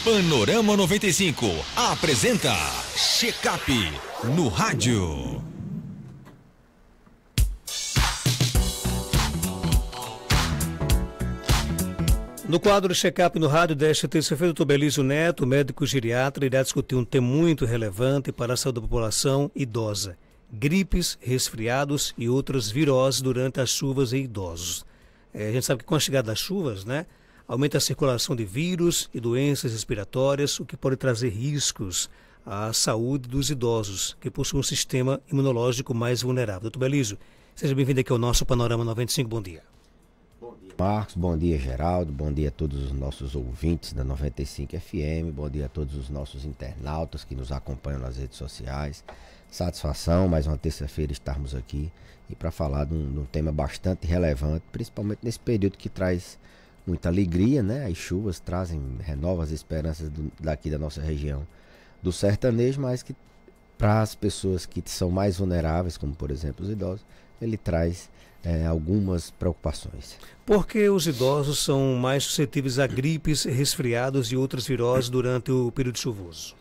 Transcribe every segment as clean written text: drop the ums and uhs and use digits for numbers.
Panorama 95 apresenta Check-up no rádio. No quadro Check-up no rádio desta terça-feira, o Dr. Belísio Neto, médico geriatra, irá discutir um tema muito relevante para a saúde da população idosa: gripes, resfriados e outras viroses durante as chuvas em idosos. A gente sabe que com a chegada das chuvas, aumenta a circulação de vírus e doenças respiratórias, o que pode trazer riscos à saúde dos idosos, que possuem um sistema imunológico mais vulnerável. Dr. Belísio, seja bem-vindo aqui ao nosso Panorama 95, bom dia. Bom dia, Marcos, bom dia, Geraldo, bom dia a todos os nossos ouvintes da 95 FM, bom dia a todos os nossos internautas que nos acompanham nas redes sociais. Satisfação, mais uma terça-feira estarmos aqui e para falar de um tema bastante relevante, principalmente nesse período que traz muita alegria, As chuvas renovam as esperanças daqui da nossa região do sertanejo, mas que para as pessoas que são mais vulneráveis, como por exemplo os idosos, ele traz algumas preocupações. Por que os idosos são mais suscetíveis a gripes, resfriados e outras viroses durante o período chuvoso?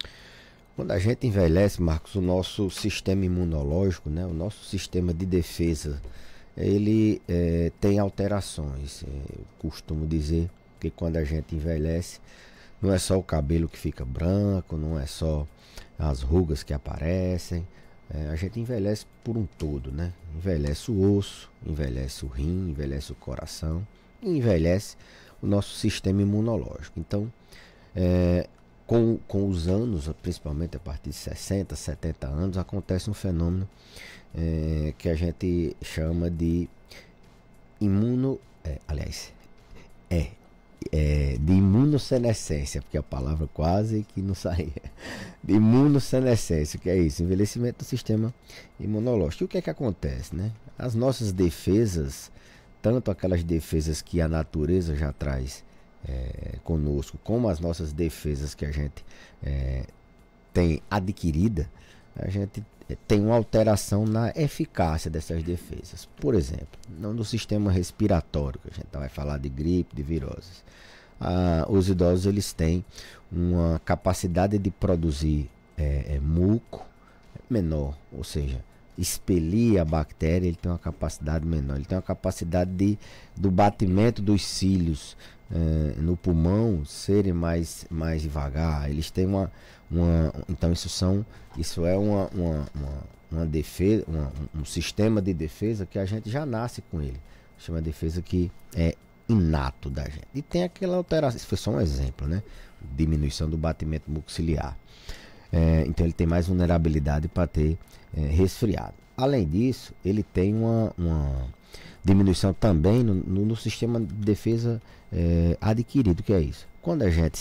Quando a gente envelhece, Marcos, o nosso sistema imunológico, o nosso sistema de defesa, ele tem alterações. Eu costumo dizer que quando a gente envelhece, não é só o cabelo que fica branco, não é só as rugas que aparecem, a gente envelhece por um todo, Envelhece o osso, envelhece o rim, envelhece o coração, e envelhece o nosso sistema imunológico. Então, com os anos, principalmente a partir de 60, 70 anos, acontece um fenômeno que a gente chama de de imunossenescência, porque a palavra quase que não saía. De imunossenescência, que é isso, envelhecimento do sistema imunológico. E o que é que acontece, As nossas defesas, tanto aquelas defesas que a natureza já traz conosco, como as nossas defesas que a gente tem adquirida, a gente tem uma alteração na eficácia dessas defesas. Por exemplo, no sistema respiratório, que a gente vai falar de gripe, de viroses. Os idosos eles têm uma capacidade de produzir muco menor, ou seja, expelir a bactéria, ele tem uma capacidade menor, ele tem uma capacidade do batimento dos cílios no pulmão serem mais devagar. Eles têm então isso é uma defesa, um sistema de defesa que a gente já nasce com ele. Chama de defesa que é inato da gente. E tem aquela alteração, isso foi só um exemplo, Diminuição do batimento mucociliar. Então ele tem mais vulnerabilidade para ter resfriado. Além disso, ele tem uma diminuição também no sistema de defesa adquirido, que é isso. Quando a gente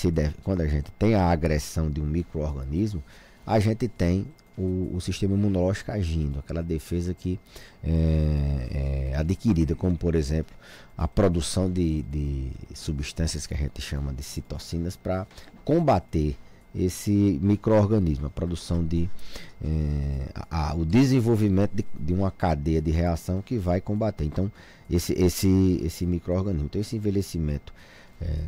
tem a agressão de um micro-organismo, a gente tem o sistema imunológico agindo, aquela defesa que é adquirida, como por exemplo a produção de substâncias que a gente chama de citocinas para combater esse micro-organismo, a produção o desenvolvimento de uma cadeia de reação que vai combater. Então, esse micro-organismo, então esse envelhecimento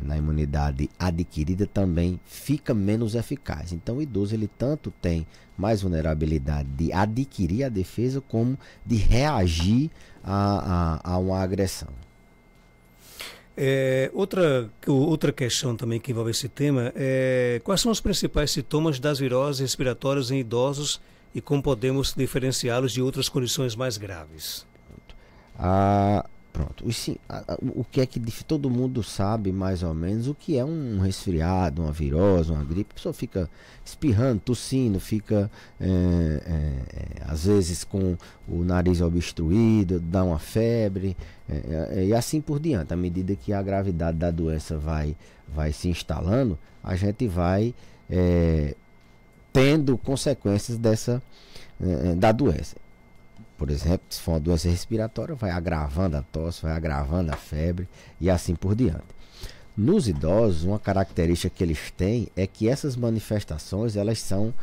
na imunidade adquirida também fica menos eficaz. Então, o idoso ele tanto tem mais vulnerabilidade de adquirir a defesa como de reagir a uma agressão. Outra questão também que envolve esse tema é quais são os principais sintomas das viroses respiratórias em idosos e como podemos diferenciá-los de outras condições mais graves? O que é que todo mundo sabe mais ou menos o que é um resfriado, uma virose, uma gripe. A pessoa fica espirrando, tossindo, fica às vezes com o nariz obstruído, dá uma febre, e assim por diante. À medida que a gravidade da doença vai se instalando, a gente vai tendo consequências da doença. Por exemplo, se for uma doença respiratória, vai agravando a tosse, vai agravando a febre e assim por diante. Nos idosos, uma característica que eles têm é que essas manifestações elas são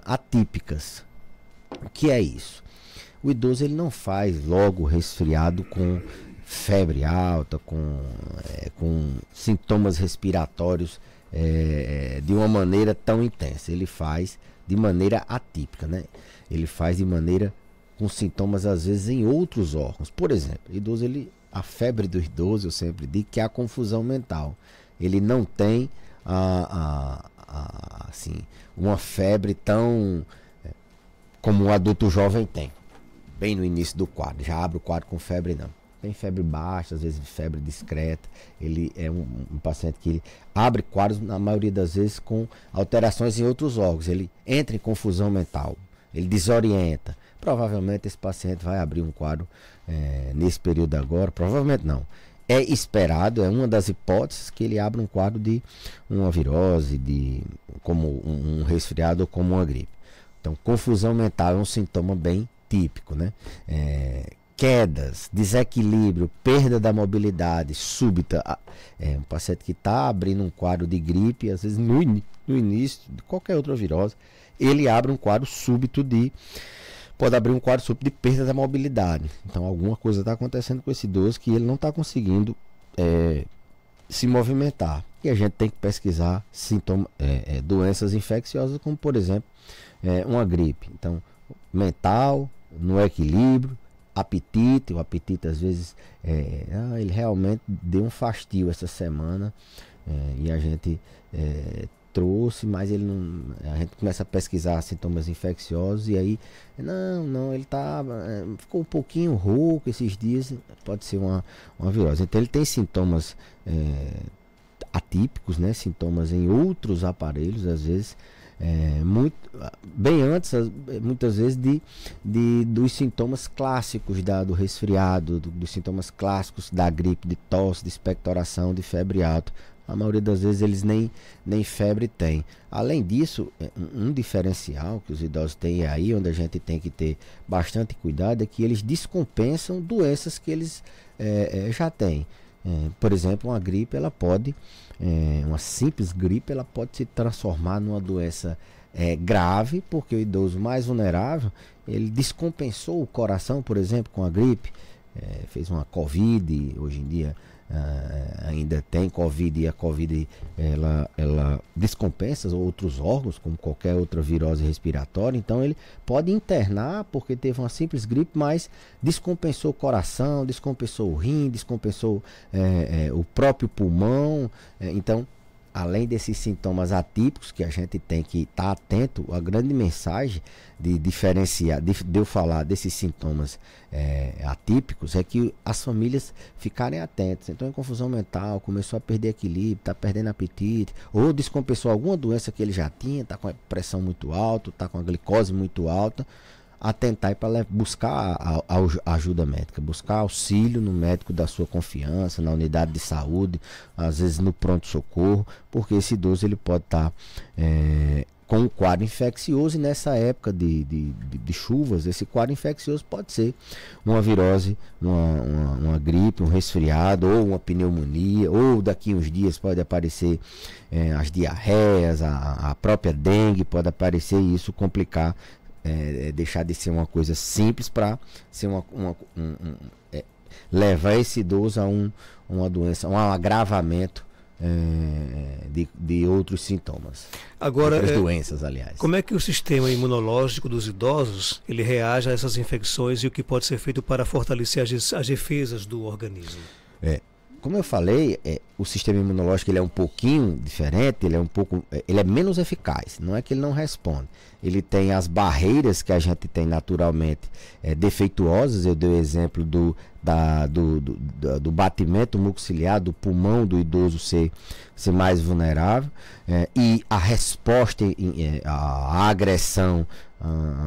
atípicas. O que é isso? O idoso ele não faz logo resfriado com febre alta, com sintomas respiratórios de uma maneira tão intensa. Ele faz de maneira atípica, né? Ele faz de maneira com sintomas às vezes em outros órgãos. Por exemplo, a febre do idoso, eu sempre digo que é a confusão mental. Ele não tem assim, uma febre tão como o adulto jovem tem, bem no início do quadro. Já abre o quadro com febre, não. Tem febre baixa, às vezes febre discreta. Ele é um paciente que ele abre quadros, na maioria das vezes, com alterações em outros órgãos. Ele entra em confusão mental, ele desorienta. Provavelmente esse paciente vai abrir um quadro nesse período agora. Provavelmente não. É esperado, é uma das hipóteses que ele abra um quadro de uma virose, como um resfriado ou como uma gripe. Então, confusão mental é um sintoma bem típico, né? Quedas, desequilíbrio, perda da mobilidade súbita. Um paciente que está abrindo um quadro de gripe, às vezes no início de qualquer outra virose, ele abre um quadro súbito pode abrir um quadro súbito de perda da mobilidade. Então alguma coisa está acontecendo com esse idoso que ele não está conseguindo se movimentar. E a gente tem que pesquisar doenças infecciosas, como por exemplo uma gripe. Então, mental, no equilíbrio, apetite. O apetite às vezes ele realmente deu um fastio essa semana e a gente trouxe, mas ele não. A gente começa a pesquisar sintomas infecciosos e aí ele ficou um pouquinho rouco esses dias, pode ser uma virose. Então ele tem sintomas atípicos, né? Sintomas em outros aparelhos, às vezes bem antes, muitas vezes dos sintomas clássicos do resfriado, dos sintomas clássicos da gripe, de tosse, de expectoração, de febre alta. A maioria das vezes eles nem febre tem. Além disso, um diferencial que os idosos têm aí, onde a gente tem que ter bastante cuidado, é que eles descompensam doenças que eles já têm. Por exemplo, uma gripe, uma simples gripe, ela pode se transformar numa doença grave, porque o idoso mais vulnerável, ele descompensou o coração, por exemplo, com a gripe, fez uma Covid, hoje em dia ainda tem Covid, e a Covid ela descompensa outros órgãos, como qualquer outra virose respiratória. Então ele pode internar porque teve uma simples gripe, mas descompensou o coração, descompensou o rim, descompensou o próprio pulmão. Então, além desses sintomas atípicos que a gente tem que estar atento, a grande mensagem de diferenciar, de eu falar desses sintomas atípicos, é que as famílias ficarem atentas. Então, em confusão mental, começou a perder equilíbrio, está perdendo apetite, ou descompensou alguma doença que ele já tinha, está com a pressão muito alta, está com a glicose muito alta, atentar para buscar a ajuda médica, buscar auxílio no médico da sua confiança, na unidade de saúde, às vezes no pronto-socorro, porque esse idoso ele pode estar com um quadro infeccioso, e nessa época de chuvas, esse quadro infeccioso pode ser uma virose, uma gripe, um resfriado, ou uma pneumonia, ou daqui uns dias pode aparecer as diarreias, a própria dengue pode aparecer, e isso complicar, deixar de ser uma coisa simples para ser levar esse idoso a uma doença, um agravamento de outros sintomas. Agora, outras doenças, aliás. Como é que o sistema imunológico dos idosos ele reage a essas infecções, e o que pode ser feito para fortalecer as defesas do organismo? Como eu falei, o sistema imunológico ele é um pouquinho diferente, ele é menos eficaz. Não é que ele não responde. Ele tem as barreiras que a gente tem naturalmente defeituosas. Eu dei o exemplo do batimento mucociliar, do pulmão do idoso ser mais vulnerável, e a resposta, a agressão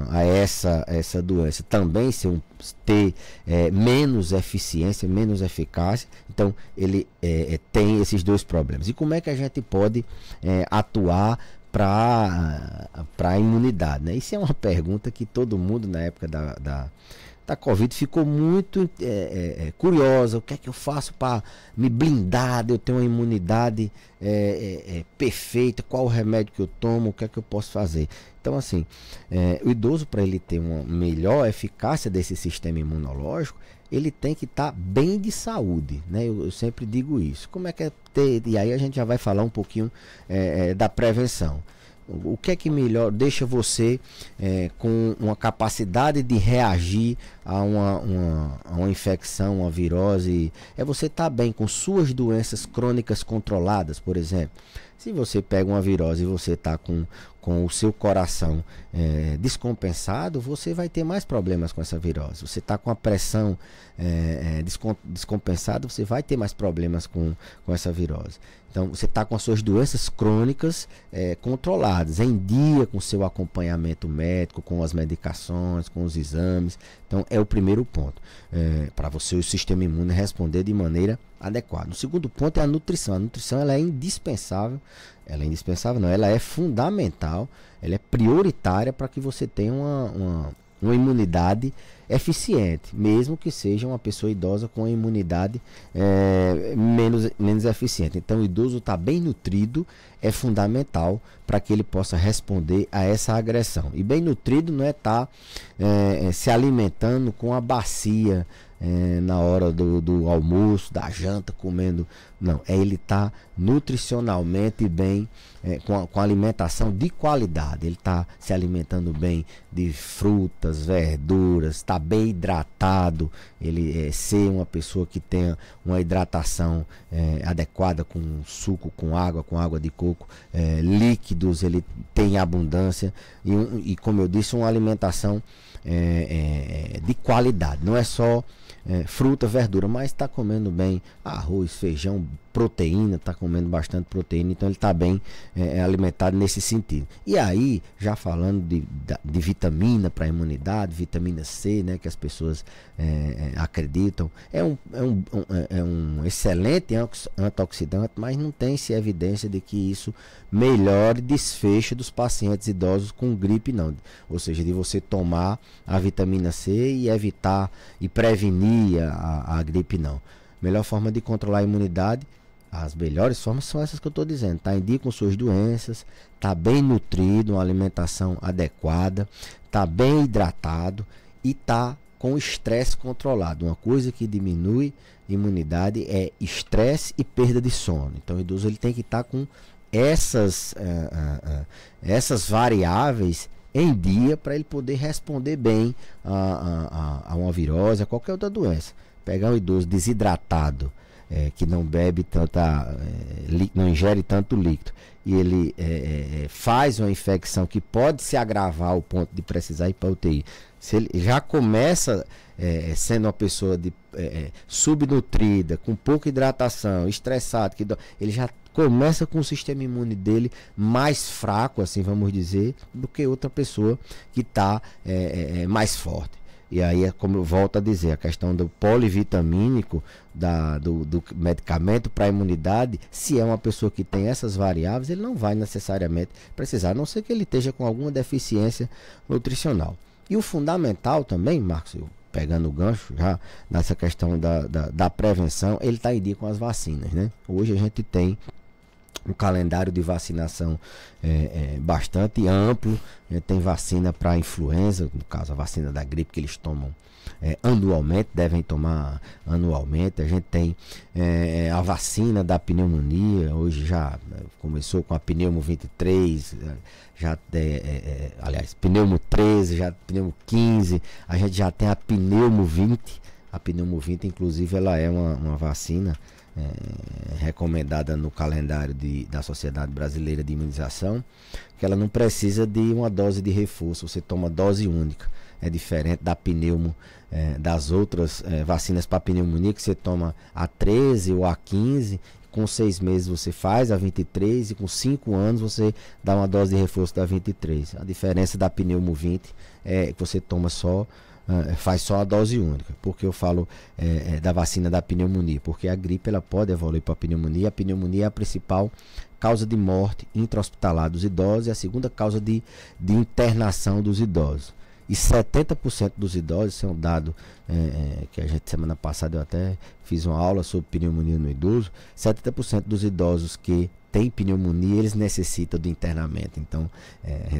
a essa doença também ter menos eficiência, menos eficácia. Então ele tem esses dois problemas. E como é que a gente pode atuar para a imunidade, né? Isso é uma pergunta que todo mundo na época da da Covid ficou muito curiosa. O que é que eu faço para me blindar, eu ter uma imunidade perfeita, qual o remédio que eu tomo, o que é que eu posso fazer. Então, assim, o idoso, para ele ter uma melhor eficácia desse sistema imunológico, ele tem que estar bem de saúde, né? Eu sempre digo isso. Como é que é ter... E aí a gente já vai falar um pouquinho da prevenção. O que é que melhor deixa você com uma capacidade de reagir a uma infecção, uma virose? É você estar bem com suas doenças crônicas controladas, por exemplo. Se você pega uma virose e você está com o seu coração descompensado, você vai ter mais problemas com essa virose. Você está com a pressão descompensada, você vai ter mais problemas com essa virose. Então, você está com as suas doenças crônicas controladas, em dia com o seu acompanhamento médico, com as medicações, com os exames. Então, é o primeiro ponto, para você o sistema imune responder de maneira adequada. O segundo ponto é a nutrição. A nutrição ela é indispensável. Ela é indispensável, não, ela é fundamental, ela é prioritária para que você tenha uma imunidade eficiente, mesmo que seja uma pessoa idosa com a imunidade menos eficiente. Então, o idoso está bem nutrido, é fundamental para que ele possa responder a essa agressão. E bem nutrido não é estar se alimentando com a bacia na hora do almoço, da janta, comendo. Não, é ele estar nutricionalmente bem, com alimentação de qualidade. Ele está se alimentando bem de frutas, verduras, está bem hidratado. Ele ser uma pessoa que tenha uma hidratação adequada, com suco, com água de coco, líquidos, ele tem abundância. E como eu disse, uma alimentação de qualidade. Não é só fruta, verdura, mas está comendo bem arroz, feijão, proteína, está comendo bastante proteína, então ele está bem alimentado nesse sentido. E aí, já falando de vitamina para a imunidade, vitamina C, né, que as pessoas acreditam, é um excelente antioxidante, mas não tem-se evidência de que isso melhore desfecho dos pacientes idosos com gripe, não. Ou seja, de você tomar a vitamina C e evitar e prevenir a gripe, não. Melhor forma de controlar a imunidade, as melhores formas são essas que eu estou dizendo. Está em dia com suas doenças, está bem nutrido, uma alimentação adequada, está bem hidratado e está com o estresse controlado. Uma coisa que diminui imunidade é estresse e perda de sono. Então o idoso ele tem que estar com essas variáveis em dia para ele poder responder bem a uma virose, a qualquer outra doença. Pegar um idoso desidratado, que não bebe não ingere tanto líquido, e ele faz uma infecção que pode se agravar ao ponto de precisar ir para a UTI. Se ele já começa sendo uma pessoa subnutrida, com pouca hidratação, estressado, ele já começa com o sistema imune dele mais fraco, assim vamos dizer, do que outra pessoa que está mais forte. E aí, como eu volto a dizer, a questão do polivitamínico, do medicamento para a imunidade, se é uma pessoa que tem essas variáveis, ele não vai necessariamente precisar, a não ser que ele esteja com alguma deficiência nutricional. E o fundamental também, Marcos, pegando o gancho já nessa questão da prevenção, ele está em dia com as vacinas, né? Hoje a gente tem um calendário de vacinação bastante amplo. A gente tem vacina para influenza, no caso a vacina da gripe que eles tomam anualmente, devem tomar anualmente. A gente tem a vacina da pneumonia, hoje já começou com a pneumo 23, aliás, pneumo 13, já pneumo 15, a gente já tem a pneumo 20. A pneumo 20, inclusive, ela é uma vacina recomendada no calendário da Sociedade Brasileira de Imunização, que ela não precisa de uma dose de reforço, você toma dose única. É diferente da pneumo, das outras vacinas para pneumonia, que você toma a 13 ou a 15, com 6 meses você faz a 23 e com 5 anos você dá uma dose de reforço da 23. A diferença da pneumo 20 é que você toma faz só a dose única. Porque eu falo da vacina da pneumonia? Porque a gripe ela pode evoluir para a pneumonia. A pneumonia é a principal causa de morte intra-hospitalar dos idosos e a segunda causa de internação dos idosos. e 70% dos idosos, isso é um dado que a gente, semana passada, eu até fiz uma aula sobre pneumonia no idoso, 70% dos idosos que têm pneumonia, eles necessitam de internamento. Então,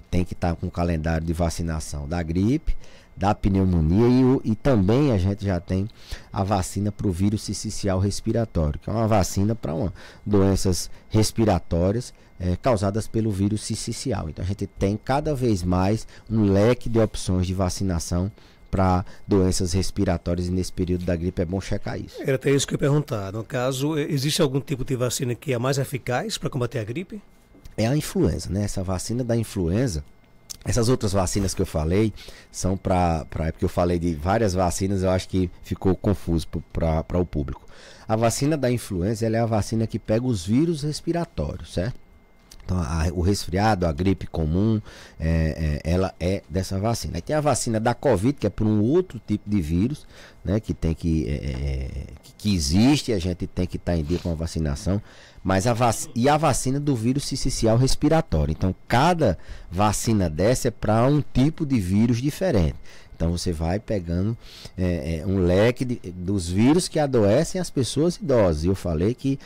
tem que estar com o calendário de vacinação da gripe, da pneumonia e também a gente já tem a vacina para o vírus sincicial respiratório, que é uma vacina para doenças respiratórias causadas pelo vírus sincicial. Então a gente tem cada vez mais um leque de opções de vacinação para doenças respiratórias e nesse período da gripe é bom checar isso. Era até isso que eu ia perguntar. No caso, existe algum tipo de vacina que é mais eficaz para combater a gripe? É a influenza, né? Essa vacina da influenza. Essas outras vacinas que eu falei são porque eu falei de várias vacinas, eu acho que ficou confuso para o público. A vacina da influenza, ela é a vacina que pega os vírus respiratórios, certo? Então, o resfriado, a gripe comum, ela é dessa vacina. Aí tem a vacina da Covid, que é por um outro tipo de vírus, né, que existe, a gente tem que estar em dia com a vacinação, mas a vacina do vírus sincicial respiratório. Então, cada vacina dessa é para um tipo de vírus diferente. Então você vai pegando um leque dos vírus que adoecem as pessoas idosas. E eu falei que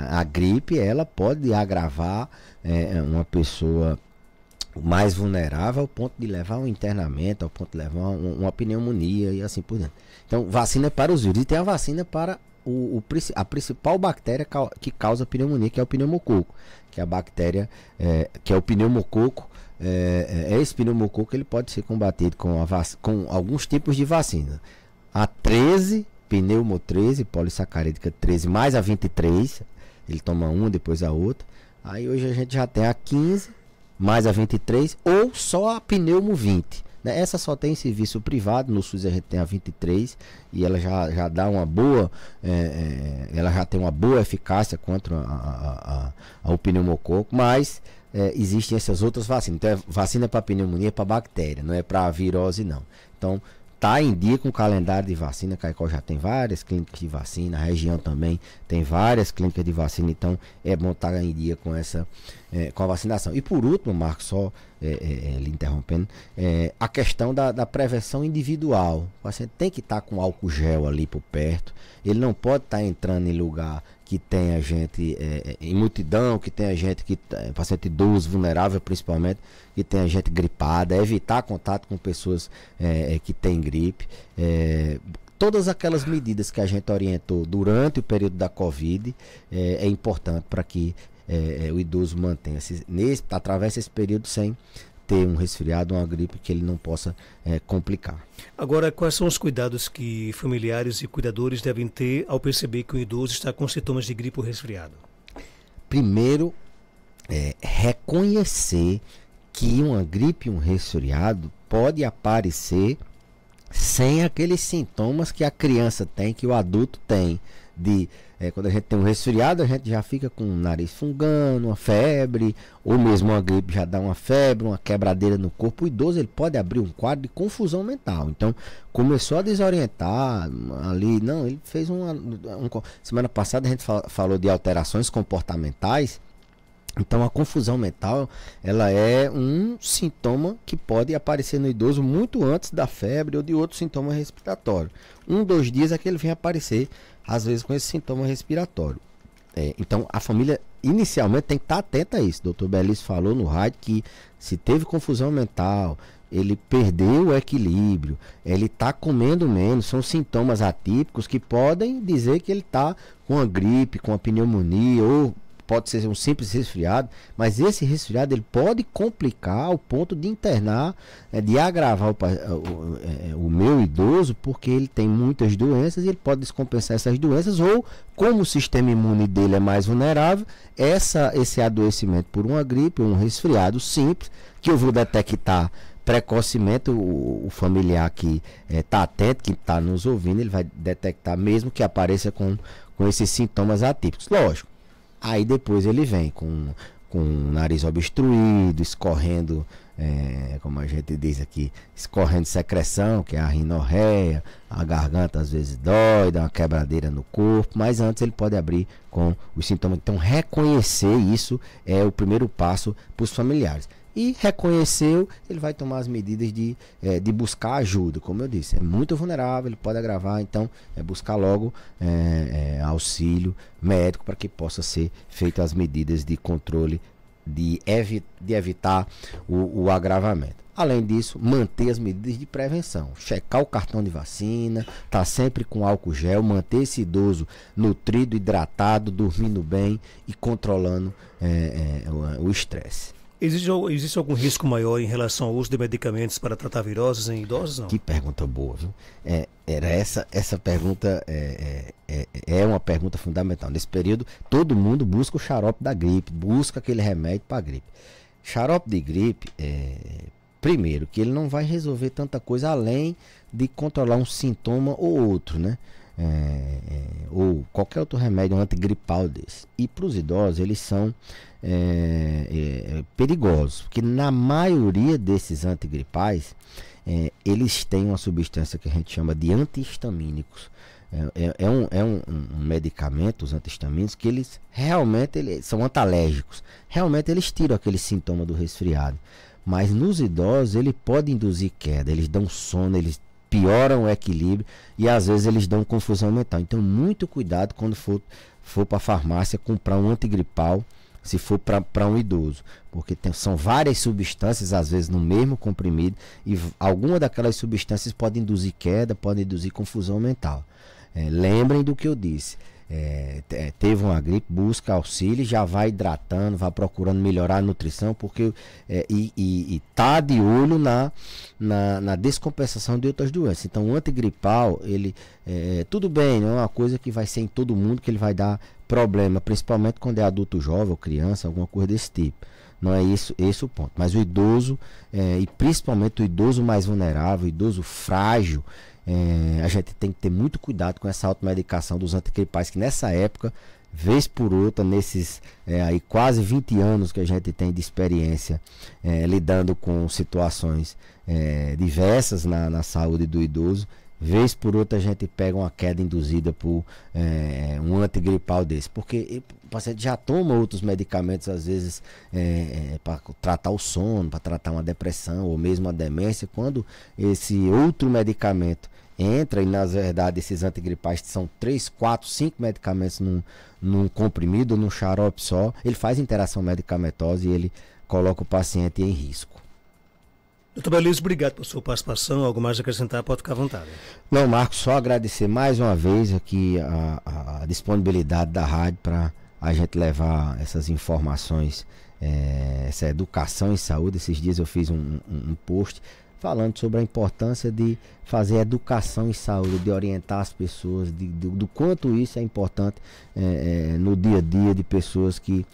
a gripe ela pode agravar uma pessoa mais vulnerável ao ponto de levar um internamento, ao ponto de levar uma pneumonia e assim por diante. Então vacina é para os vírus. E tem a vacina para a principal bactéria que causa pneumonia, que é o pneumococo. Que é a bactéria, que é o pneumococo. Esse pneumococo ele pode ser combatido com alguns tipos de vacina. A 13, pneumo 13, polissacarídica 13, mais a 23, ele toma uma, depois a outra. Aí hoje a gente já tem a 15, mais a 23, ou só a pneumo 20. Né? Essa só tem em serviço privado, no SUS a gente tem a 23, e ela já dá uma boa, ela já tem uma boa eficácia contra ao pneumococo, mas existem essas outras vacinas. Então, vacina para pneumonia, para bactéria, não é para virose, não. Então, tá em dia com o calendário de vacina. Caicó já tem várias clínicas de vacina, a região também tem várias clínicas de vacina. Então, é bom estar em dia com com a vacinação. E por último, Marcos, só lhe interrompendo, a questão da prevenção individual. O paciente tem que estar com álcool gel ali por perto. Ele não pode estar entrando em lugar que tenha gente em multidão, que tenha gente paciente idoso, vulnerável principalmente, que tenha gente gripada, evitar contato com pessoas que têm gripe. Todas aquelas medidas que a gente orientou durante o período da Covid é importante para que o idoso mantenha, atravesse esse período sem ter um resfriado, uma gripe que ele não possa complicar. Agora, quais são os cuidados que familiares e cuidadores devem ter ao perceber que o idoso está com sintomas de gripe ou resfriado? Primeiro, reconhecer que uma gripe, um resfriado pode aparecer sem aqueles sintomas que a criança tem, que o adulto tem. Quando a gente tem um resfriado, a gente já fica com o nariz fungando, uma febre, ou mesmo uma gripe já dá uma febre, uma quebradeira no corpo. O idoso ele pode abrir um quadro de confusão mental. Então, começou a desorientar ali. Não, ele fez semana passada a gente falou de alterações comportamentais. Então a confusão mental, ela é um sintoma que pode aparecer no idoso muito antes da febre ou de outro sintoma respiratório. 2 dias é que ele vem aparecer, às vezes com esse sintoma respiratório. Então a família inicialmente tem que estar atenta a isso. O Dr. Belício falou no rádio que se teve confusão mental, ele perdeu o equilíbrio, ele está comendo menos, são sintomas atípicos que podem dizer que ele está com a gripe, com a pneumonia ou pode ser um simples resfriado, mas esse resfriado ele pode complicar ao ponto de internar, de agravar o meu idoso, porque ele tem muitas doenças e ele pode descompensar essas doenças, ou como o sistema imune dele é mais vulnerável, esse adoecimento por uma gripe ou um resfriado simples, que eu vou detectar precocemente, o familiar que está atento, que está nos ouvindo, ele vai detectar mesmo que apareça com esses sintomas atípicos. Lógico. Aí depois ele vem com o nariz obstruído, escorrendo como a gente diz aqui, escorrendo secreção, que é a rinorreia, a garganta às vezes dói, dá uma quebradeira no corpo, mas antes ele pode abrir com os sintomas. Então reconhecer isso é o primeiro passo para os familiares. E reconheceu, ele vai tomar as medidas de buscar ajuda. Como eu disse, é muito vulnerável, ele pode agravar, então buscar logo auxílio médico para que possa ser feito as medidas de controle, de evitar o agravamento. Além disso, manter as medidas de prevenção, checar o cartão de vacina, estar sempre com álcool gel, manter esse idoso nutrido, hidratado, dormindo bem e controlando o estresse. Existe algum risco maior em relação ao uso de medicamentos para tratar viroses em idosos? Não? Que pergunta boa, viu? Essa pergunta é uma pergunta fundamental. Nesse período, todo mundo busca o xarope da gripe, busca aquele remédio para a gripe. Xarope de gripe, primeiro, que ele não vai resolver tanta coisa além de controlar um sintoma ou outro, né? Ou qualquer outro remédio antigripal desse. E para os idosos, eles são perigosos, porque na maioria desses antigripais eles têm uma substância que a gente chama de antihistamínicos. É um medicamento, os antihistamínicos, que eles realmente são antalérgicos. Realmente eles tiram aquele sintoma do resfriado. Mas nos idosos ele pode induzir queda, eles dão sono, eles pioram o equilíbrio e às vezes eles dão confusão mental. Então muito cuidado quando for para a farmácia comprar um antigripal, se for para um idoso, porque são várias substâncias às vezes no mesmo comprimido e alguma daquelas substâncias pode induzir queda, pode induzir confusão mental. Lembrem do que eu disse. Teve uma gripe, busca auxílio, já vai hidratando, vai procurando melhorar a nutrição, porque e tá de olho na descompensação de outras doenças. Então o antigripal, ele tudo bem, não é uma coisa que vai ser em todo mundo, que ele vai dar problema, principalmente quando é adulto jovem ou criança, alguma coisa desse tipo. Não é esse o ponto. Mas o idoso, e principalmente o idoso mais vulnerável, o idoso frágil, a gente tem que ter muito cuidado com essa automedicação dos antigripais, que nessa época, vez por outra, nesses aí quase 20 anos que a gente tem de experiência lidando com situações diversas na saúde do idoso, vez por outra a gente pega uma queda induzida por um antigripal desse, porque o paciente já toma outros medicamentos às vezes para tratar o sono, para tratar uma depressão ou mesmo a demência. Quando esse outro medicamento entra, e na verdade esses antigripais são 3, 4, 5 medicamentos num comprimido, num xarope só, ele faz interação medicamentosa e ele coloca o paciente em risco. Doutor Belísio, obrigado por sua participação. Algo mais a acrescentar, pode ficar à vontade. Não, Marcos, só agradecer mais uma vez aqui a disponibilidade da rádio para a gente levar essas informações, essa educação em saúde. Esses dias eu fiz um post falando sobre a importância de fazer educação em saúde, de orientar as pessoas, do quanto isso é importante no dia a dia de pessoas que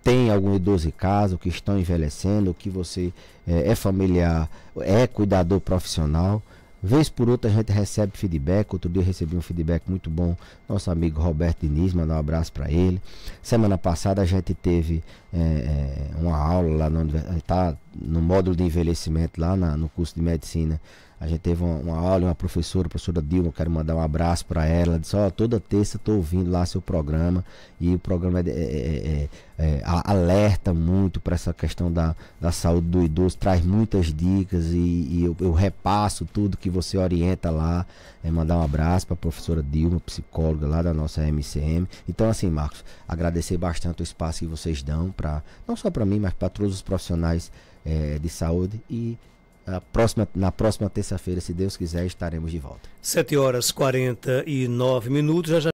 tem algum idoso em casa, ou que estão envelhecendo, ou que você é familiar, é cuidador profissional. Vez por outra a gente recebe feedback. Outro dia eu recebi um feedback muito bom, nosso amigo Roberto Diniz, mandar um abraço para ele. Semana passada a gente teve uma aula lá no módulo de envelhecimento, lá no curso de medicina. A gente teve uma aula, uma professora, a professora Dilma, quero mandar um abraço para ela. Ela disse: toda terça estou ouvindo lá seu programa, e o programa alerta muito para essa questão da saúde do idoso, traz muitas dicas, e eu repasso tudo que você orienta lá. Mandar um abraço para a professora Dilma, psicóloga lá da nossa MCM. Então, assim, Marcos, agradecer bastante o espaço que vocês dão, não só para mim, mas para todos os profissionais de saúde. E na próxima terça-feira, se Deus quiser, estaremos de volta. 7h49. Já